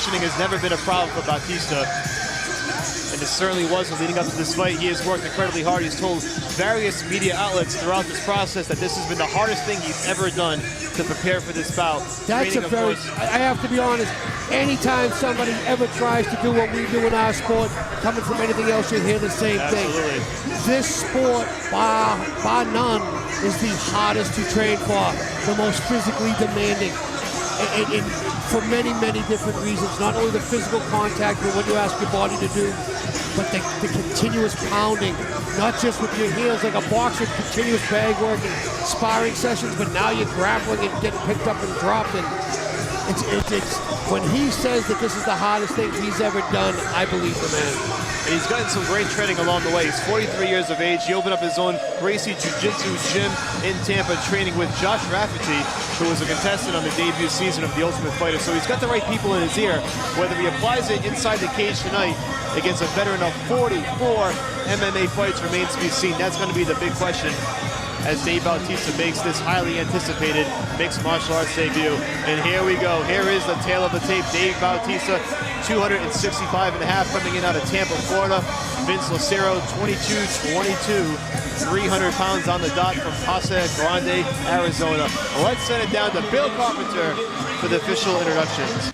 conditioning has never been a problem for Btista. And it certainly wasn't leading up to this fight. He has worked incredibly hard. He's told various media outlets throughout this process that this has been the hardest thing he's ever done to prepare for this bout. That's a very, I have to be honest, anytime somebody ever tries to do what we do in our sport, coming from anything else, you hear the same thing. This sport, bar none, is the hardest to train for, the most physically demanding. And for many, many different reasons. Not only the physical contact with what you ask your body to do, but the continuous pounding, not just with your heels like a boxer, continuous bag work and sparring sessions, but now you're grappling and getting picked up and dropped. And it's when he says that this is the hardest thing he's ever done, I believe the man. And he's gotten some great training along the way. He's 43 years of age. He opened up his own Gracie Jiu-Jitsu gym in Tampa, training with Josh Rafferty, who was a contestant on the debut season of The Ultimate Fighter. So he's got the right people in his ear. Whether he applies it inside the cage tonight against a veteran of 44 MMA fights remains to be seen. That's going to be the big question as Dave Bautista makes this highly anticipated mixed martial arts debut. And here we go. Here is the tail of the tape. Dave Bautista, 265.5, coming in out of Tampa, Florida. Vince Lucero, 22-22, 300 pounds on the dot from Casa Grande, Arizona. Let's send it down to Bill Carpenter for the official introductions.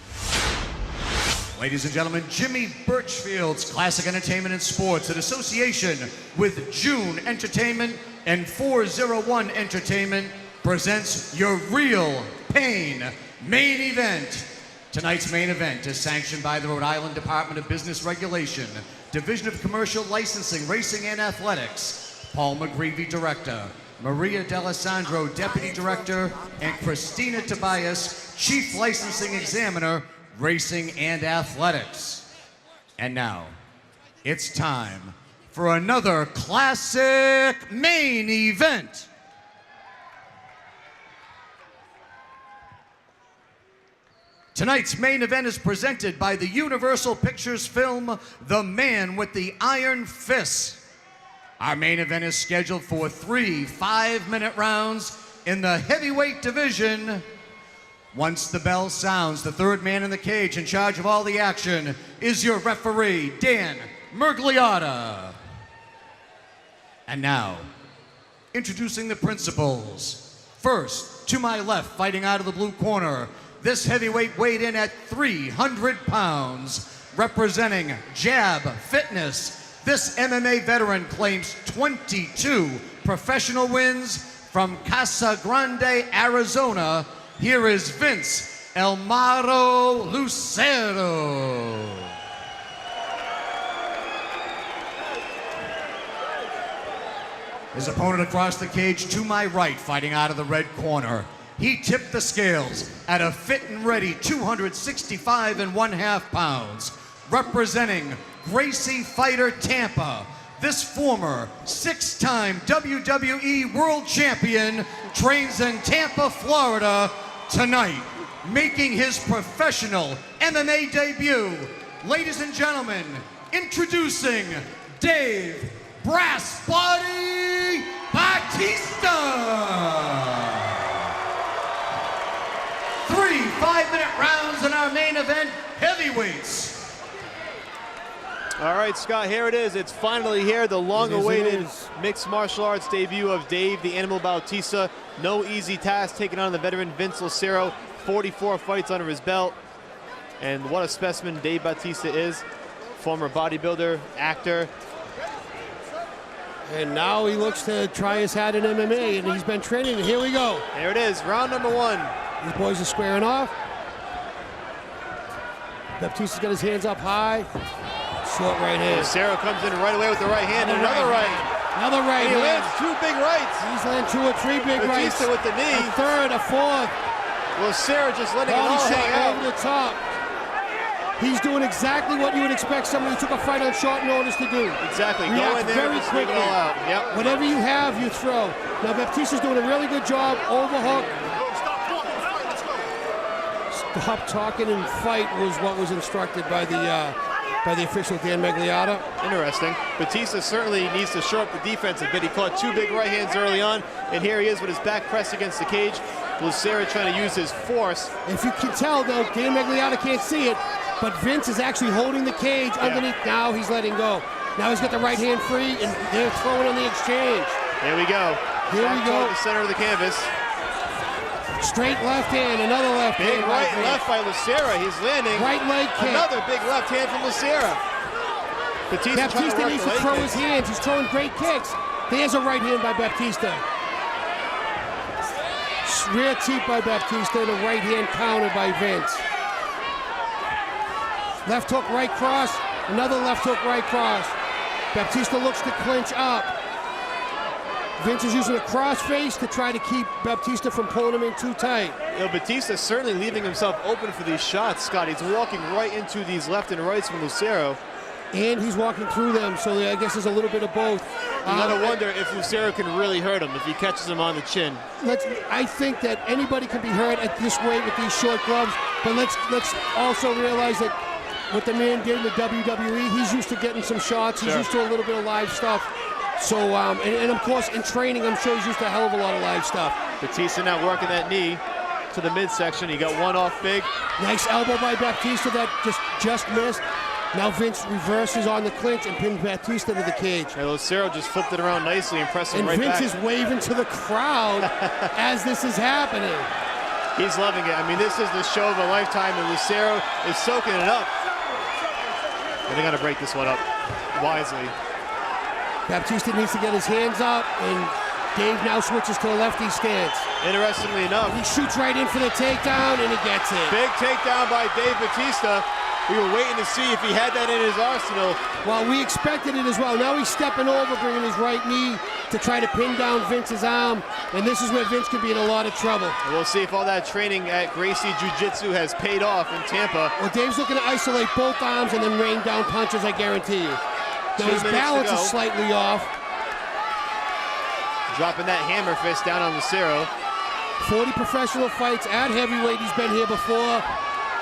Ladies and gentlemen, Jimmy Birchfield's Classic Entertainment and Sports in association with June Entertainment and 401 Entertainment presents your Real Pain main event. Tonight's main event is sanctioned by the Rhode Island Department of Business Regulation, Division of Commercial Licensing, Racing and Athletics. Paul McGreevy, Director, Maria D'Alessandro, Deputy Director, and Christina Tobias, Chief Licensing Examiner, Racing and Athletics. And now, it's time for another classic main event. Tonight's main event is presented by the Universal Pictures film, The Man with the Iron Fist. Our main event is scheduled for 3 5-minute rounds in the heavyweight division. Once the bell sounds, the third man in the cage in charge of all the action is your referee, Dan Mergliotta. And now, introducing the principals. First, to my left, fighting out of the blue corner, this heavyweight weighed in at 300 pounds, representing Jab Fitness. This MMA veteran claims 22 professional wins from Casa Grande, Arizona. Here is Vince Elmaro Lucero. His opponent across the cage to my right, fighting out of the red corner. He tipped the scales at a fit and ready 265.5 pounds, representing Gracie Fighter Tampa. This former 6-time WWE World Champion trains in Tampa, Florida tonight, making his professional MMA debut. Ladies and gentlemen, introducing Dave Brass Body Btista. 3 5-minute rounds in our main event, heavyweights. All right, Scott, here it is. It's finally here, the long-awaited mixed martial arts debut of Dave the Animal Bautista. No easy task taking on the veteran Vince Lucero. 44 fights under his belt. And what a specimen Dave Bautista is. Former bodybuilder, actor. And now he looks to try his hat in MMA, and he's been training, and here we go. There it is, round number 1. These boys are squaring off. Batista's got his hands up high. Short right hand. Lucero comes in right away with the right hand, and another right. Another right hand. He lands 2 big rights. He's landing 2 or 3 big rights. Batista with the knee. A third, a fourth. Lucero just letting it Body all shot hang out. over the top. He's doing exactly what you would expect somebody who took a fight on short notice to do. Exactly. Go React in there very and just leave it quickly. all out. Yep. Whatever you have, you throw. Now Batista's doing a really good job. Overhook. Stop talking and fight was what was instructed by the official Dan Mergliotta. Interesting. Batista certainly needs to shore up the defense a bit. He caught 2 big right hands early on, and here he is with his back pressed against the cage. Lucero trying to use his force. If you can tell, though, Dan Mergliotta can't see it, but Vince is actually holding the cage underneath. Now he's letting go. Now he's got the right hand free, and they're throwing on the exchange. Here we go. Here we go. The center of the canvas. Straight left hand, another left big hand. Right and left by Lucera. He's landing. Right leg kick. Another big left hand from Lucera. Baptista needs to throw his hands. He's throwing great kicks. There's a right hand by Baptista. Rear teep by Baptista and a right hand counter by Vince. Left hook, right cross. Another left hook, right cross. Baptista looks to clinch up. Vince is using a crossface to try to keep Baptista from pulling him in too tight. You know, Batista's certainly leaving himself open for these shots, Scott. He's walking right into these left and rights from Lucero. And he's walking through them, so I guess there's a little bit of both. You gotta wonder if Lucero can really hurt him, if he catches him on the chin. I think that anybody can be hurt at this weight with these short gloves, but let's also realize that what the man did in the WWE, he's used to getting some shots. He's used to a little bit of live stuff. So, and of course, in training, I'm sure he's used to a hell of a lot of live stuff. Baptista now working that knee to the midsection. He got one off big. Nice elbow by Baptista that just missed. Now Vince reverses on the clinch and pins Baptista to the cage. And Lucero just flipped it around nicely and pressed him right back. And Vince is waving to the crowd as this is happening. He's loving it. I mean, this is the show of a lifetime, and Lucero is soaking it up. And they got to break this one up wisely. Baptista needs to get his hands up, and Dave now switches to a lefty stance. Interestingly enough, he shoots right in for the takedown, and he gets it. Big takedown by Dave Baptista. We were waiting to see if he had that in his arsenal. Well, we expected it as well. Now he's stepping over, bringing his right knee to try to pin down Vince's arm, and this is where Vince could be in a lot of trouble. And we'll see if all that training at Gracie Jiu-Jitsu has paid off in Tampa. Well, Dave's looking to isolate both arms and then rain down punches, I guarantee you. Now his balance is slightly off. Dropping that hammer fist down on Lucero. 40 professional fights at heavyweight. He's been here before.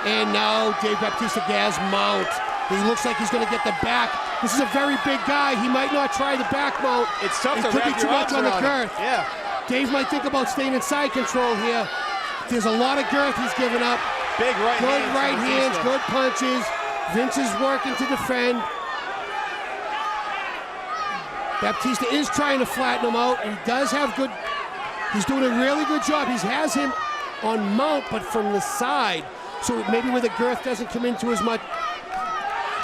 And now Dave Baptista gas mount. He looks like he's going to get the back. This is a very big guy. He might not try the back mount. It's tough to wrap your arms around. It could be too much on the girth. Yeah. Dave might think about staying in side control here. There's a lot of girth he's giving up. Big right hands. Good right hands, good punches. Vince is working to defend. Baptista is trying to flatten him out. He does have good, he's doing a really good job. He has him on mount, but from the side. So maybe where the girth doesn't come into as much.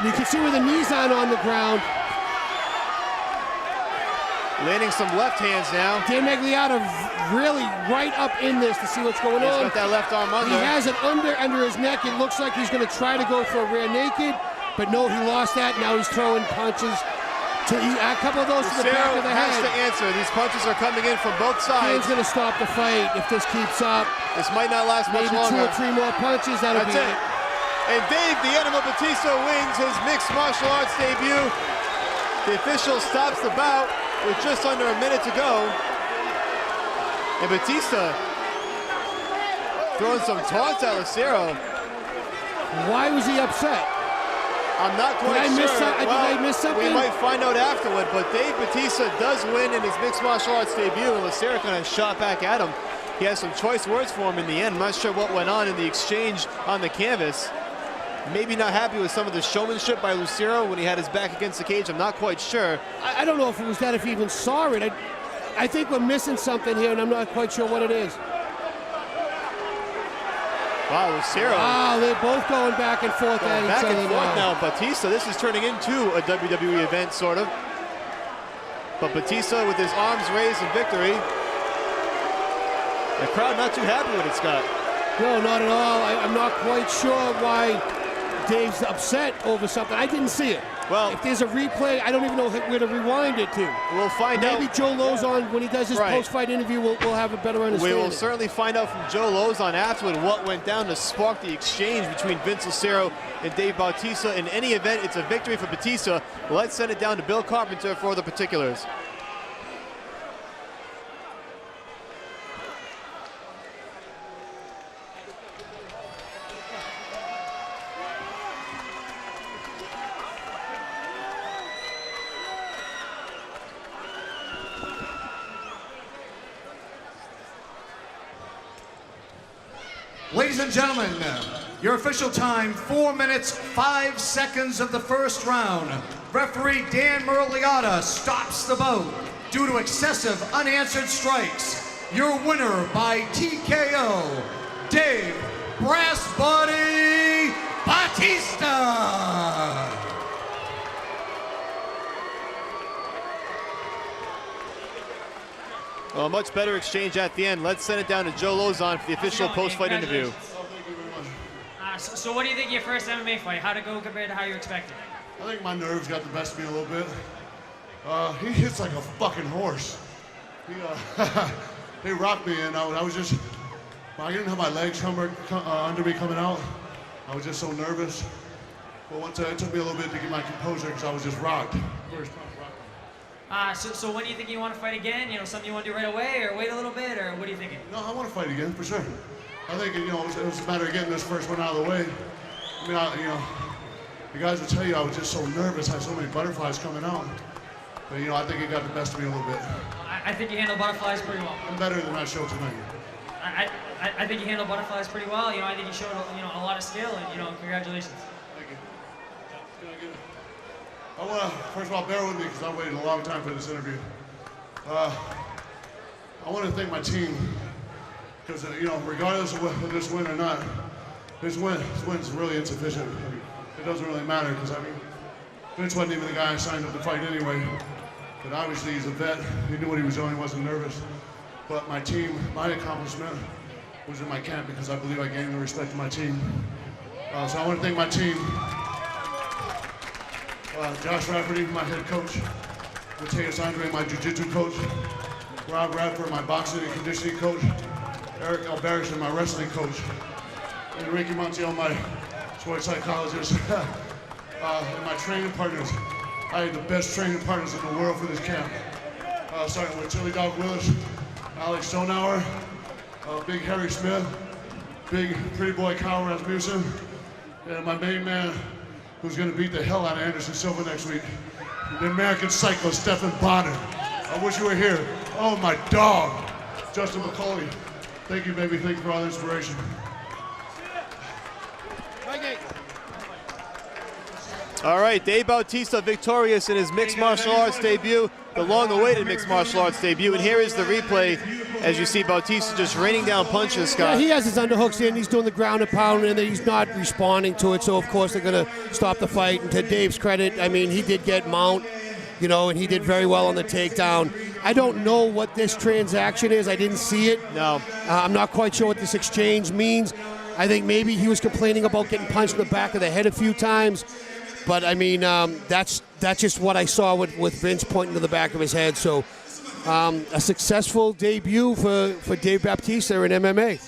You can see where the knees aren't on the ground. Landing some left hands now. Dan Magliata really right up in this to see what's going on. He's got that left arm under. He has it under his neck. It looks like he's going to try to go for a rear naked, but no, he lost that. Now he's throwing punches. A couple of those to the back of the head. Has to answer. These punches are coming in from both sides. Dan's going to stop the fight if this keeps up. This might not last much longer. Maybe 2 or 3 more punches. That'll be it. And Dave the Animal Baptista wins his mixed martial arts debut. The official stops the bout with just under a minute to go. And Baptista throwing some taunts at Lucero. Why was he upset? I'm not quite sure. Did I miss something? We might find out afterward, but Dave Baptista does win in his mixed martial arts debut, and Lucero kind of shot back at him. He has some choice words for him in the end. I'm not sure what went on in the exchange on the canvas. Maybe not happy with some of the showmanship by Lucero when he had his back against the cage. I'm not quite sure. I don't know if it was that, if he even saw it. I think we're missing something here, and I'm not quite sure what it is. Wow, Lucero. Wow, they're both going back and forth at each other now. Baptista, this is turning into a WWE event, sort of. But Baptista with his arms raised in victory. The crowd not too happy with it, Scott. No, not at all. I'm not quite sure why Dave's upset over something. I didn't see it. Well, if there's a replay, I don't even know where to rewind it to. We'll find out. Maybe Joe Lozon, when he does his post-fight interview, we'll have a better understanding. We will certainly find out from Joe Lozon afterward what went down to spark the exchange between Vince Lucero and Dave Bautista. In any event, it's a victory for Batista. Let's send it down to Bill Carpenter for the particulars. Ladies and gentlemen, Your official time, 4 minutes, 5 seconds of the first round. Referee Dan Merliata stops the bout due to excessive unanswered strikes. Your winner by TKO, Dave Brass Body Btista. Well, a much better exchange at the end. Let's send it down to Joe Lozon for the official post-fight interview. So what do you think of your first MMA fight? How'd it go compared to how you expected? I think my nerves got the best of me a little bit. He hits like a fucking horse. He rocked me, and I was just, I didn't have my legs under me coming out. I was just so nervous. But once it took me a little bit to get my composure because I was just rocked. First time rocked. So when do you think you want to fight again? You know, something you want to do right away, or wait a little bit, or what are you thinking? No, I want to fight again for sure. I think it was a matter of getting this first one out of the way. I mean, the guys will tell you I was just so nervous. I had so many butterflies coming out. But I think it got the best of me a little bit. I think you handle butterflies pretty well. I'm better than I showed tonight. I think you handle butterflies pretty well. I think you showed a lot of skill, and congratulations. Thank you. I want to, first of all, bear with me because I waited a long time for this interview. I want to thank my team because, regardless of this win or not, this win's really insufficient. It doesn't really matter because, Vince wasn't even the guy I signed up to fight anyway. But obviously he's a vet. He knew what he was doing. He wasn't nervous. But my team, my accomplishment was in my camp because I believe I gained the respect of my team. So I want to thank my team. Josh Rafferty, my head coach. Mateus Andre, my jiu-jitsu coach. Rob Radford, my boxing and conditioning coach. Eric Alberison, my wrestling coach. And Ricky Montiel, my sports psychologist. And my training partners. I had the best training partners in the world for this camp. Starting with Chili Dog Willis, Alex Stonauer, Big Harry Smith, Big Pretty Boy Kyle Rasmussen, and my main man who's going to beat the hell out of Anderson Silva next week, the American Psycho, Stephen Bonner. I wish you were here. Oh, my dog, Justin McCauley. Thank you, baby. Thank you for all the inspiration. All right, Dave Bautista victorious in his mixed martial arts debut, the long-awaited mixed martial arts debut. And here is the replay as you see Bautista just raining down punches, Scott. Yeah, he has his underhooks in. He's doing the ground and pound, and he's not responding to it. So, of course, they're going to stop the fight. And to Dave's credit, he did get mount, and he did very well on the takedown. I don't know what this transaction is. I didn't see it. No. I'm not quite sure what this exchange means. I think maybe he was complaining about getting punched in the back of the head a few times. But, that's just what I saw with Vince pointing to the back of his head. So a successful debut for Dave Bautista in MMA.